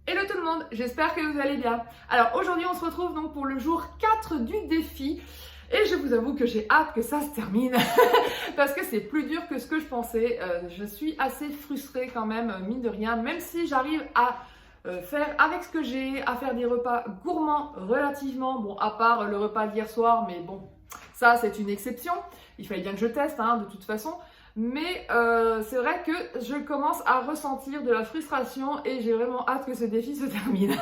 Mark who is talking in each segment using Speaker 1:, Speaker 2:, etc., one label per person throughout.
Speaker 1: Hello tout le monde, j'espère que vous allez bien. Alors aujourd'hui on se retrouve donc pour le jour 4 du défi et je vous avoue que j'ai hâte que ça se termine parce que c'est plus dur que ce que je pensais. Je suis assez frustrée quand même, mine de rien, même si j'arrive à faire avec ce que j'ai, à faire des repas gourmands relativement, bon à part le repas d'hier soir, mais bon ça c'est une exception, il fallait bien que je teste de toute façon. Mais c'est vrai que je commence à ressentir de la frustration et j'ai vraiment hâte que ce défi se termine.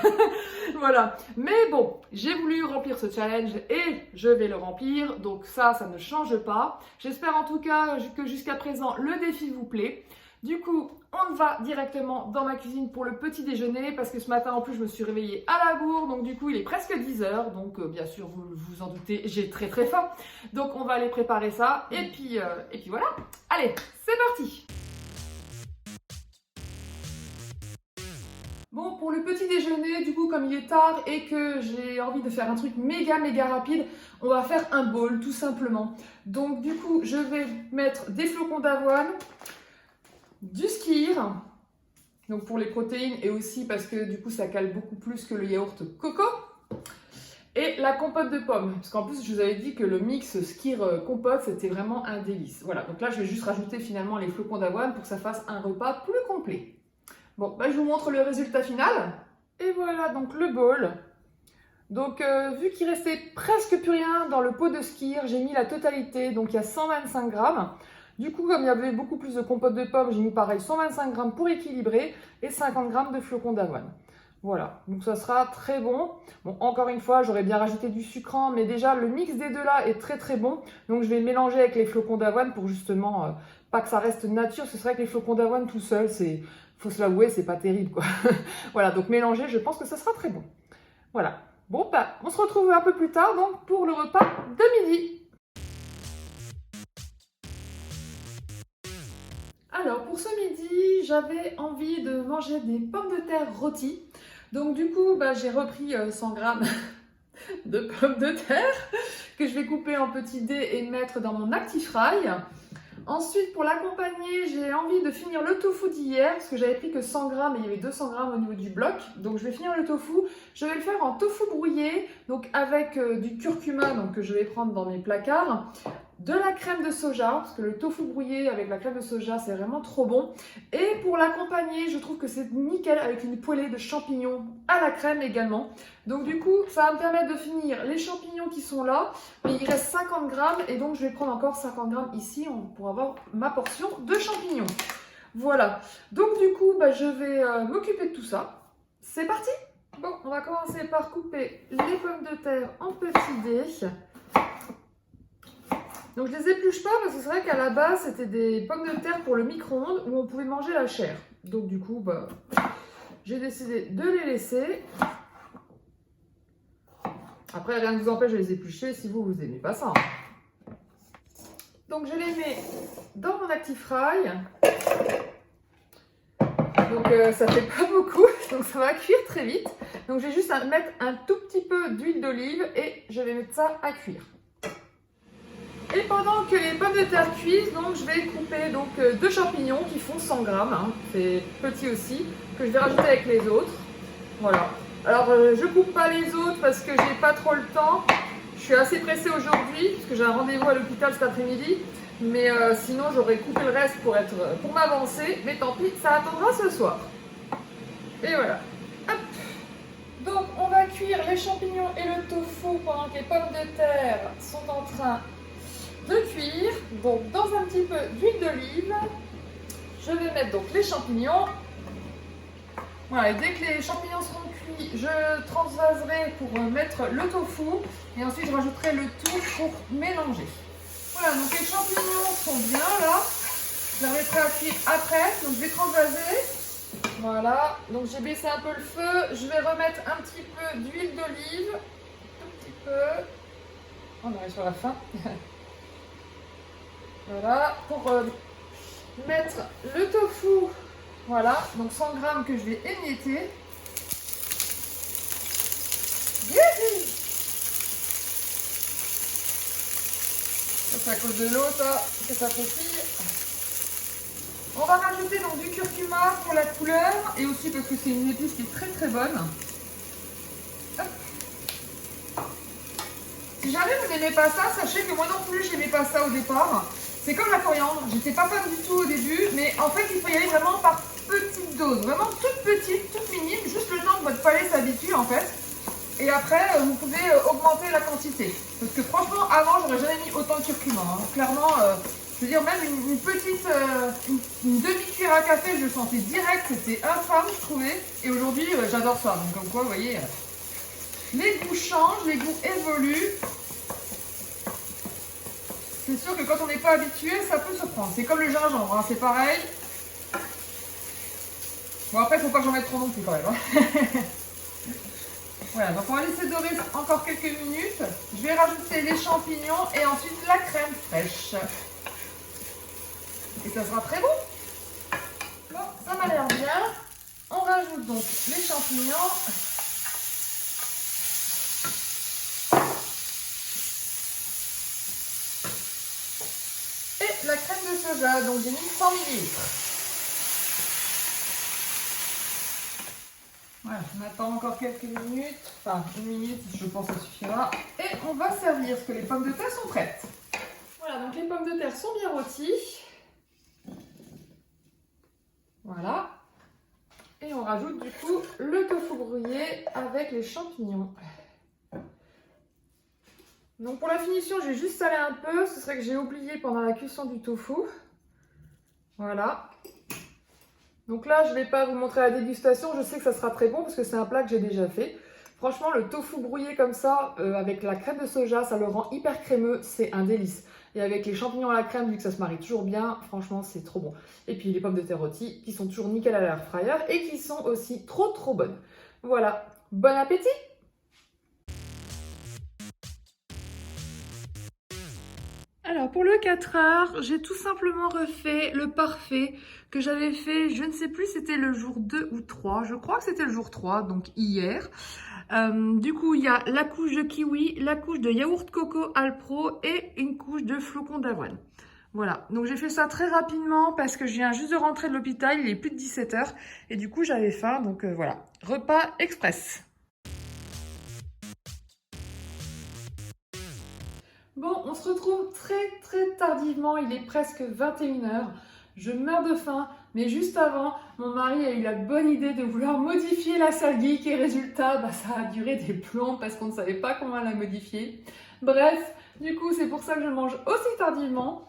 Speaker 1: Voilà. Mais bon, j'ai voulu remplir ce challenge et je vais le remplir. Donc ça ne change pas. J'espère en tout cas que jusqu'à présent, le défi vous plaît. Du coup, on va directement dans ma cuisine pour le petit déjeuner parce que ce matin en plus je me suis réveillée à la bourre, donc du coup il est presque 10 h, donc bien sûr vous vous en doutez, j'ai très faim. Donc on va aller préparer ça et puis voilà. Allez, c'est parti! Bon, pour le petit déjeuner, du coup, comme il est tard et que j'ai envie de faire un truc méga rapide, on va faire un bowl tout simplement. Donc du coup, je vais mettre des flocons d'avoine, du skyr, donc pour les protéines et aussi parce que du coup ça cale beaucoup plus que le yaourt coco, et la compote de pommes, parce qu'en plus je vous avais dit que le mix skyr compote c'était vraiment un délice. Voilà, donc là je vais juste rajouter finalement les flocons d'avoine pour que ça fasse un repas plus complet. Bon, je vous montre le résultat final. Et voilà donc le bowl. Donc vu qu'il restait presque plus rien dans le pot de skyr, j'ai mis la totalité, donc il y a 125 grammes. Du coup, comme il y avait beaucoup plus de compote de pommes, j'ai mis pareil 125 grammes pour équilibrer et 50 grammes de flocons d'avoine. Voilà, donc ça sera très bon. Bon, encore une fois, j'aurais bien rajouté du sucrant, mais déjà le mix des deux là est très bon. Donc je vais mélanger avec les flocons d'avoine pour justement pas que ça reste nature. Ce serait que les flocons d'avoine tout seul, faut se l'avouer, c'est pas terrible quoi. Voilà, donc mélanger, je pense que ça sera très bon. Voilà. Bon, on se retrouve un peu plus tard donc pour le repas de midi. Alors pour ce midi, j'avais envie de manger des pommes de terre rôties. Donc du coup, j'ai repris 100 grammes de pommes de terre que je vais couper en petits dés et mettre dans mon ActiFry. Ensuite, pour l'accompagner, j'ai envie de finir le tofu d'hier parce que j'avais pris que 100 grammes et il y avait 200 grammes au niveau du bloc. Donc je vais finir le tofu. Je vais le faire en tofu brouillé, donc avec du curcuma donc, que je vais prendre dans mes placards. De la crème de soja, parce que le tofu brouillé avec la crème de soja, c'est vraiment trop bon. Et pour l'accompagner, je trouve que c'est nickel avec une poêlée de champignons à la crème également. Donc du coup, ça va me permettre de finir les champignons qui sont là, mais il reste 50 grammes et donc je vais prendre encore 50 grammes ici pour avoir ma portion de champignons. Voilà, donc du coup, je vais m'occuper de tout ça. C'est parti! Bon, on va commencer par couper les pommes de terre en petits dés. Donc je les épluche pas parce que c'est vrai qu'à la base c'était des pommes de terre pour le micro-ondes où on pouvait manger la chair. Donc du coup j'ai décidé de les laisser. Après rien ne vous empêche de les éplucher si vous n'aimez pas ça. Donc je les mets dans mon ActiFry. Donc ça fait pas beaucoup, donc ça va cuire très vite. Donc je vais juste mettre un tout petit peu d'huile d'olive et je vais mettre ça à cuire. Et pendant que les pommes de terre cuisent, donc je vais couper donc 2 champignons qui font 100 grammes, c'est petit aussi, que je vais rajouter avec les autres. Voilà. Alors je coupe pas les autres parce que j'ai pas trop le temps. Je suis assez pressée aujourd'hui parce que j'ai un rendez-vous à l'hôpital cet après-midi. Mais sinon j'aurais coupé le reste pour m'avancer. Mais tant pis, ça attendra ce soir. Et voilà. Hop. Donc on va cuire les champignons et le tofu pendant que les pommes de terre sont en train de cuire. Donc dans un petit peu d'huile d'olive, je vais mettre donc les champignons. Voilà, et dès que les champignons seront cuits, je transvaserai pour mettre le tofu et ensuite je rajouterai le tout pour mélanger. Voilà, donc les champignons sont bien là. Je les mettrai à cuire après, donc je vais transvaser. Voilà, donc j'ai baissé un peu le feu. Je vais remettre un petit peu d'huile d'olive. Un petit peu. On arrive sur la fin. Voilà, pour mettre le tofu. Voilà, donc 100 grammes que je vais émietter. Youhou! C'est à cause de l'eau, ça, que ça pétille. On va rajouter donc du curcuma pour la couleur et aussi parce que c'est une épice qui est très très bonne. Hop. Si jamais vous n'aimez pas ça, sachez que moi non plus je n'aimais pas ça au départ. C'est comme la coriandre, j'étais pas fan du tout au début, mais en fait il faut y aller vraiment par petites doses, vraiment toute petite, toute minime, juste le temps que votre palais s'habitue en fait. Et après vous pouvez augmenter la quantité. Parce que franchement avant j'aurais jamais mis autant de curcuma, hein. Clairement, je veux dire même une petite, une demi-cuillère à café, je le sentais direct, c'était infâme je trouvais. Et aujourd'hui j'adore ça, donc comme quoi vous voyez, les goûts changent, les goûts évoluent. C'est sûr que quand on n'est pas habitué, ça peut se prendre. C'est comme le gingembre, hein, c'est pareil. Bon après, il ne faut pas que j'en mette trop non plus quand même. Hein. Voilà, donc on va laisser dorer encore quelques minutes. Je vais rajouter les champignons et ensuite la crème fraîche. Et ça sera très bon. Bon, ça m'a l'air bien. On rajoute donc les champignons. Et la crème de soja, donc j'ai mis 100 ml. Voilà, on attend encore quelques minutes, enfin une minute, je pense que ça suffira. Et on va servir, parce que les pommes de terre sont prêtes. Voilà, donc les pommes de terre sont bien rôties. Voilà. Et on rajoute du coup le tofu brouillé avec les champignons. Donc pour la finition, j'ai juste salé un peu, ce serait que j'ai oublié pendant la cuisson du tofu. Voilà. Donc là, je ne vais pas vous montrer la dégustation, je sais que ça sera très bon parce que c'est un plat que j'ai déjà fait. Franchement, le tofu brouillé comme ça, avec la crème de soja, ça le rend hyper crémeux, c'est un délice. Et avec les champignons à la crème, vu que ça se marie toujours bien, franchement, c'est trop bon. Et puis les pommes de terre rôties, qui sont toujours nickel à l'air fryer et qui sont aussi trop bonnes. Voilà, bon appétit! Alors pour le 4 heures, j'ai tout simplement refait le parfait que j'avais fait, je ne sais plus, c'était le jour 2 ou 3, je crois que c'était le jour 3, donc hier. Du coup, il y a la couche de kiwi, la couche de yaourt coco Alpro et une couche de flocons d'avoine. Voilà, donc j'ai fait ça très rapidement parce que je viens juste de rentrer de l'hôpital, il est plus de 17 heures et du coup j'avais faim, donc voilà, repas express. Bon, on se retrouve très tardivement, il est presque 21 heures. Je meurs de faim, mais juste avant, mon mari a eu la bonne idée de vouloir modifier la salle geek et résultat, ça a duré des plombs parce qu'on ne savait pas comment la modifier. Bref, du coup, c'est pour ça que je mange aussi tardivement.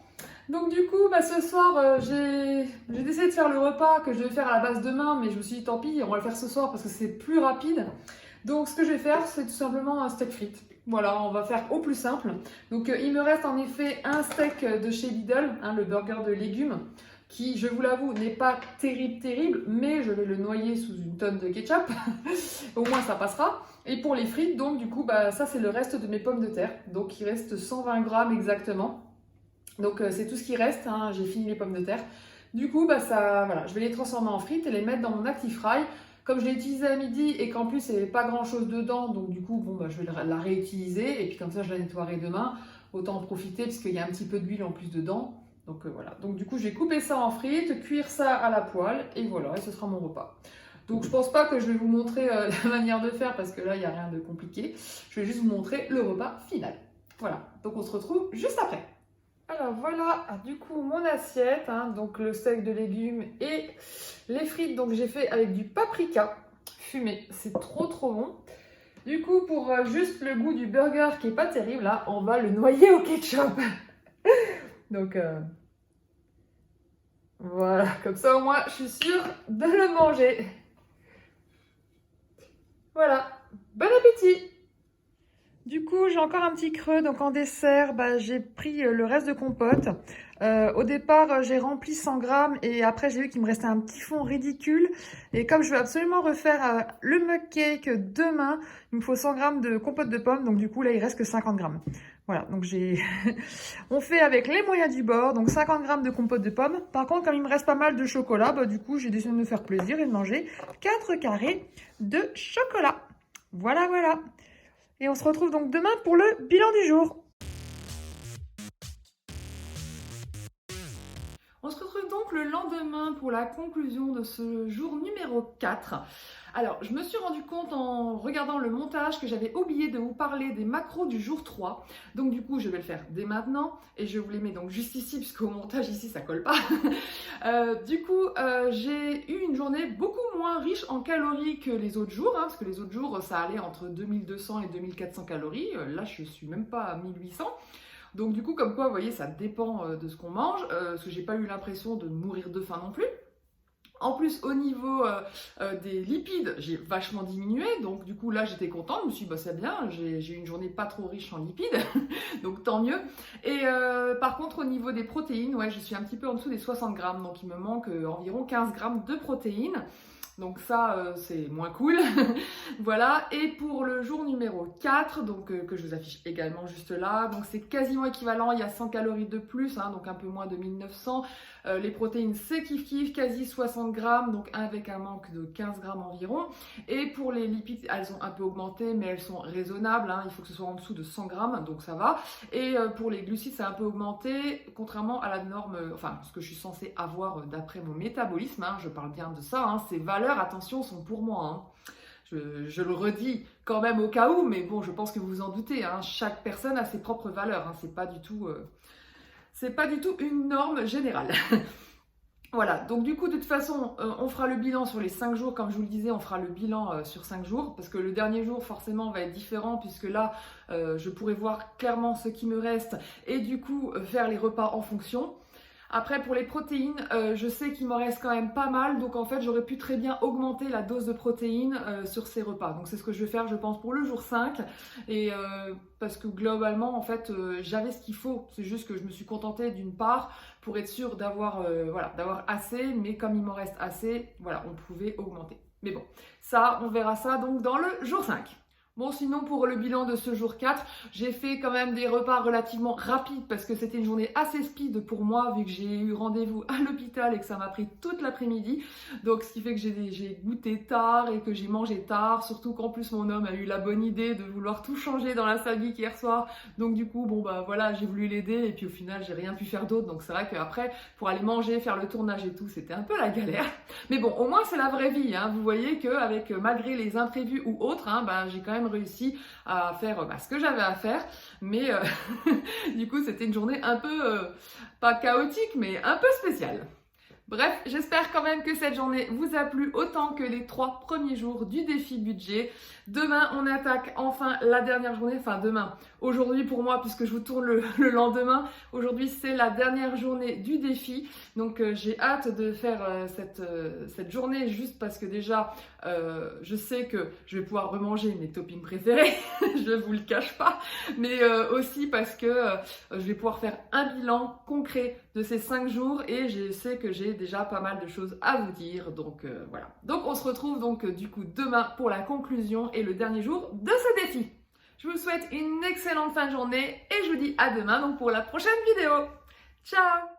Speaker 1: Donc du coup, ce soir, j'ai décidé de faire le repas que je vais faire à la base demain, mais je me suis dit tant pis, on va le faire ce soir parce que c'est plus rapide. Donc ce que je vais faire, c'est tout simplement un steak frites. Voilà, on va faire au plus simple. Donc il me reste en effet un steak de chez Lidl, le burger de légumes, qui, je vous l'avoue, n'est pas terrible, mais je vais le noyer sous une tonne de ketchup. Au moins ça passera. Et pour les frites, donc du coup, ça c'est le reste de mes pommes de terre. Donc il reste 120 grammes exactement. Donc c'est tout ce qui reste, j'ai fini les pommes de terre. Du coup, voilà, je vais les transformer en frites et les mettre dans mon ActiFry. Comme je l'ai utilisé à midi et qu'en plus il n'y avait pas grand chose dedans, donc du coup je vais la réutiliser et puis comme ça je la nettoierai demain. Autant en profiter parce qu'il y a un petit peu d'huile en plus dedans. Donc voilà, donc du coup je vais couper ça en frites, cuire ça à la poêle et voilà, et ce sera mon repas. Donc je pense pas que je vais vous montrer la manière de faire parce que là il n'y a rien de compliqué. Je vais juste vous montrer le repas final. Voilà, donc on se retrouve juste après. Alors voilà, du coup mon assiette, donc le steak de légumes et les frites, donc j'ai fait avec du paprika fumé, c'est trop bon. Du coup pour juste le goût du burger qui est pas terrible, là on va le noyer au ketchup. Donc voilà, comme ça au moins je suis sûre de le manger. Voilà, bon appétit! Du coup, j'ai encore un petit creux. Donc en dessert, j'ai pris le reste de compote. Au départ, j'ai rempli 100 grammes et après, j'ai vu qu'il me restait un petit fond ridicule. Et comme je veux absolument refaire le mug cake demain, il me faut 100 grammes de compote de pommes. Donc du coup, là, il reste que 50 grammes. Voilà, donc on fait avec les moyens du bord, donc 50 grammes de compote de pommes. Par contre, comme il me reste pas mal de chocolat, du coup, j'ai décidé de me faire plaisir et de manger 4 carrés de chocolat. Voilà, voilà. Et on se retrouve donc demain pour le bilan du jour. On se retrouve donc le lendemain pour la conclusion de ce jour numéro 4. Alors, je me suis rendu compte en regardant le montage que j'avais oublié de vous parler des macros du jour 3. Donc du coup, je vais le faire dès maintenant et je vous les mets donc juste ici puisqu'au montage ici, ça colle pas. J'ai eu une journée beaucoup moins riche en calories que les autres jours, parce que les autres jours, ça allait entre 2200 et 2400 calories. Là, je suis même pas à 1800. Donc du coup, comme quoi, vous voyez, ça dépend de ce qu'on mange, parce que j'ai pas eu l'impression de mourir de faim non plus. En plus, au niveau des lipides, j'ai vachement diminué, donc du coup là j'étais contente, je me suis dit c'est bien, j'ai eu une journée pas trop riche en lipides, donc tant mieux. Et par contre au niveau des protéines, je suis un petit peu en dessous des 60 grammes, donc il me manque environ 15 grammes de protéines. Donc ça, c'est moins cool. Voilà, et pour le jour numéro 4, donc que je vous affiche également juste là, donc c'est quasiment équivalent, il y a 100 calories de plus, donc un peu moins de 1900. Les protéines, c'est kiff-kiff, quasi 60 grammes, donc avec un manque de 15 grammes environ. Et pour les lipides, elles ont un peu augmenté, mais elles sont raisonnables, il faut que ce soit en dessous de 100 grammes, donc ça va. Et pour les glucides, ça a un peu augmenté, contrairement à la norme, ce que je suis censée avoir d'après mon métabolisme, je parle bien de ça, ces valeurs, attention, sont pour moi. Je le redis quand même au cas où, mais bon, je pense que vous vous en doutez, chaque personne a ses propres valeurs, c'est pas du tout une norme générale. Voilà, donc du coup, de toute façon, on fera le bilan sur les 5 jours, comme je vous le disais, on fera le bilan sur 5 jours, parce que le dernier jour, forcément, va être différent, puisque là, je pourrai voir clairement ce qui me reste, et du coup, faire les repas en fonction. Après, pour les protéines, je sais qu'il m'en reste quand même pas mal. Donc, en fait, j'aurais pu très bien augmenter la dose de protéines sur ces repas. Donc, c'est ce que je vais faire, je pense, pour le jour 5. Et parce que globalement, en fait, j'avais ce qu'il faut. C'est juste que je me suis contentée d'une part pour être sûre d'avoir assez. Mais comme il m'en reste assez, voilà, on pouvait augmenter. Mais bon, ça, on verra ça donc dans le jour 5. Bon, sinon, pour le bilan de ce jour 4, j'ai fait quand même des repas relativement rapides parce que c'était une journée assez speed pour moi vu que j'ai eu rendez-vous à l'hôpital et que ça m'a pris toute l'après-midi. Donc, ce qui fait que j'ai goûté tard et que j'ai mangé tard. Surtout qu'en plus, mon homme a eu la bonne idée de vouloir tout changer dans la salle geek hier soir. Donc, du coup, voilà, j'ai voulu l'aider et puis au final, j'ai rien pu faire d'autre. Donc, c'est vrai qu'après, pour aller manger, faire le tournage et tout, c'était un peu la galère. Mais bon, au moins, c'est la vraie vie. Vous voyez qu'avec, malgré les imprévus ou autres, j'ai quand même réussi à faire ce que j'avais à faire, mais du coup c'était une journée un peu pas chaotique mais un peu spéciale. Bref, j'espère quand même que cette journée vous a plu autant que les 3 premiers jours du défi budget. Demain, on attaque enfin la dernière journée, demain, aujourd'hui pour moi, puisque je vous tourne le lendemain. Aujourd'hui, c'est la dernière journée du défi. Donc, j'ai hâte de faire cette journée juste parce que déjà, je sais que je vais pouvoir remanger mes toppings préférés, je ne vous le cache pas, mais aussi parce que je vais pouvoir faire un bilan concret de ces 5 jours et je sais que j'ai déjà pas mal de choses à vous dire. Donc, voilà. Donc, on se retrouve donc du coup demain pour la conclusion et le dernier jour de ce défi. Je vous souhaite une excellente fin de journée et je vous dis à demain donc pour la prochaine vidéo. Ciao!